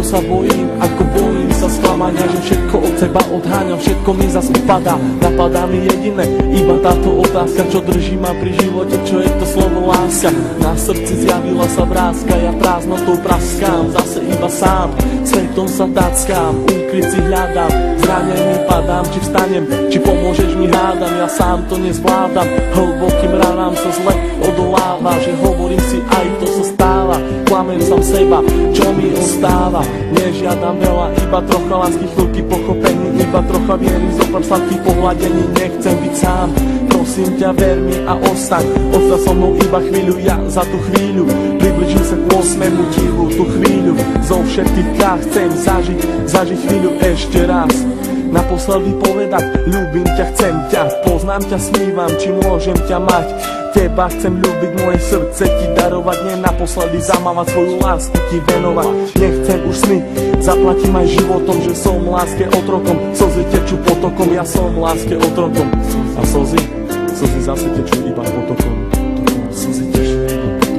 sa bojím, ako bojím sa sklamania, že všetko od seba odháňam, všetko mi zas upadá. Napadá mi jediné, iba táto otázka, čo drží ma pri živote, čo je to slovo láska. Na srdci zjavila sa vrázka, ja prázdnotou praskám, zase iba sám, svetom sa tackám, úkryt si hľadám, zranený padám, či vstanem, či pomôžeš mi hádam, ja sám to nezvládam, hlbokým ranám sa zle odoláva, že hovorím si aj to sa stáva, klamem sám seba, čo mi ostáva, nežiadam veľa, iba trocha lásky, chvíľky pochopení, iba trocha viery, zopár sladkých pohľadení, nechcem byť sám, prosím ťa, ver mi a ostaň, ostaň so mnou iba chvíľu, ja za tú chvíľu približím sa k 8. tilu, tú chvíľu zo všetkých krát chcem zažiť chvíľu ešte raz. Naposledy povedať, ľúbim ťa, chcem ťa, poznám ťa, snívam, či môžem ťa mať. Teba chcem ľúbiť, moje srdce ti darovať, nie naposledy zamávať, svoju lásku ti venovať. Nechcem už sny, zaplatím aj životom, že som láske otrokom, slzy tečú potokom, ja som láske otrokom. A slzy zase tečú iba potokom. Slzy tečú iba potokom.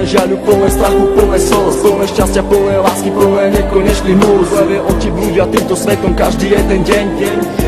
Žiaľu, plné strachu, plné slz, plné šťastia, plné lásky, plné nekonečných múz. Levé oči blúdia týmto svetom každý jeden deň.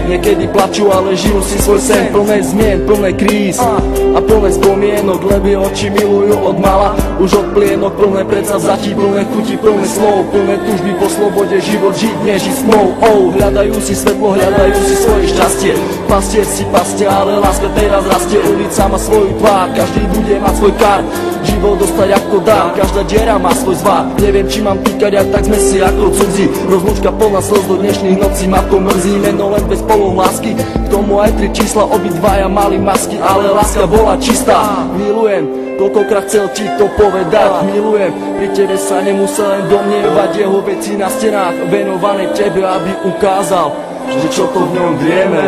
Niekedy plačú, ale žijú si svoj sen. Plné zmien, plné kríz a plné spomienok. Levé oči milujú od mala, už od plienok. Plné predsavzatí, plné chutí, plné slov, plné túžby po slobode, život žiť nežiť snov. Hľadajú si svetlo, hľadajú si svoje šťastie. Pastier si pastia, ale láska teraz rastie. Ulica má svoju tvár, každý bude mať svoj kar. Život dostať ako dám, každá diera má svoj zvár. Neviem, či mám týkať, ak tak sme si ako cudzí. Rozlúčka plná slz do dnešných nocí, ma to mrzí. Meno len bez polov lásky, k tomu aj 3 čísla, obidvaja mali masky. Ale láska bola čistá, milujem, koľkokrát chcel ti to povedať. Milujem, pri tebe sa nemusel len domnievať. Jeho veci na stenách, venované tebe, aby ukázal, že čo to v ňom vieme.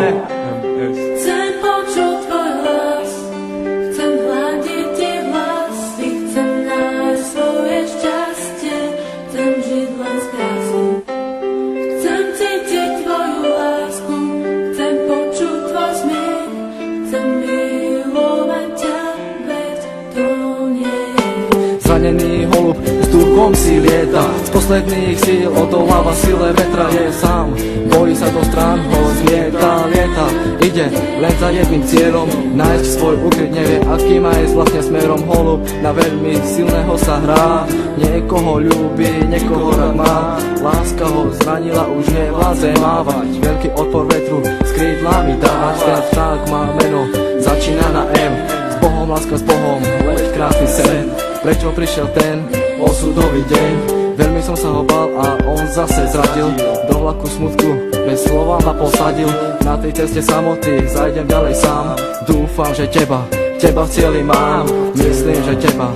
Zranený holub s duchom si lieta, z posledných síl odoláva sile vetra. Je sám, bojí sa do strán, ho zmieta, lieta. Ide len za jedným cieľom, nájsť svoj ukryt, nevie aký má ísť vlastne smerom. Holub na veľmi silného sa hrá, niekoho ľúbi, niekoho rád má. Láska ho zranila, už nevládze mávať, veľký odpor vetru s krídlami dávať. Ten vták má meno, začína na M, s Bohom, láska s Bohom, leď krásny sen. Prečo prišiel ten osudový deň? Veľmi som sa ho bál a on zase zradil. Do vlaku smutku bez slova ma posadil. Na tej ceste samoty zajdem ďalej sám. Dúfam, že teba v cieli mám. Myslím, že teba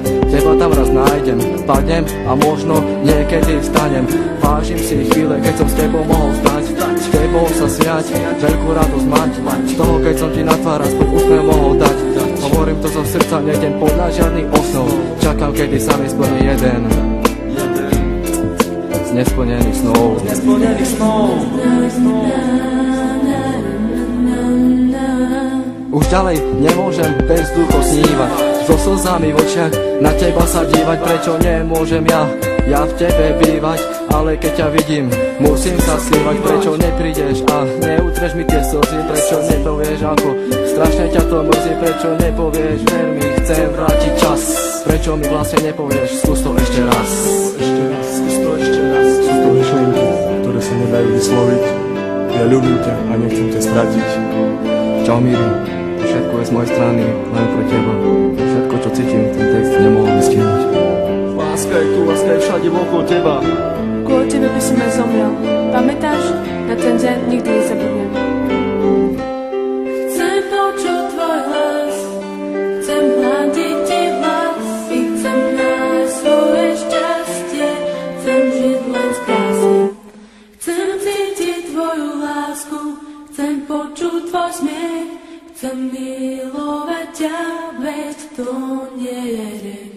tam raz nájdem. Padnem a možno niekedy vstanem. Vážim si chvíle, keď som s tebou mohol stať, s tebou sa smiať, veľkú radosť mať. Z toho, keď som ti na tvár aspoň úsmev mohol dať. Hovorím to zo srdca, nejdem podľa žiadnych osnov. Čakám, kedy sa mi splní jeden z nesplnených snov. Už ďalej nemôžem bez ducho snívať, so slzami v očiach na teba sa dívať. Prečo nemôžem ja v tebe bývať? Ale keď ťa vidím, musím sa snívať. Prečo neprídeš a neutreš mi tie slzy? Prečo nepovieš, ako strašne ťa to mrzí? Prečo nepovieš, ver mi, chcem vrátiť čas? Prečo mi vlastne nepovieš, skús to ešte raz? Skús to ešte raz. Sú to myšlienky, ktoré sa nedajú vysloviť. Ja ľúbim ťa a nechcem ťa stratiť. Čau Miri, všetko je z mojej strany, len pre teba. Všetko, čo cítim, ten text nemohol vystihnúť. Láska je tu, láska je všade okolo teba. Kvôli tebe by som aj zomrel. Pamätáš? Na ten deň nikdy nezabudnem. Chcem počuť tvoj hlas, chcem hľadiť ti vlasy, chcem nájsť svoje šťastie, milovať ťa, veď to nie je riek.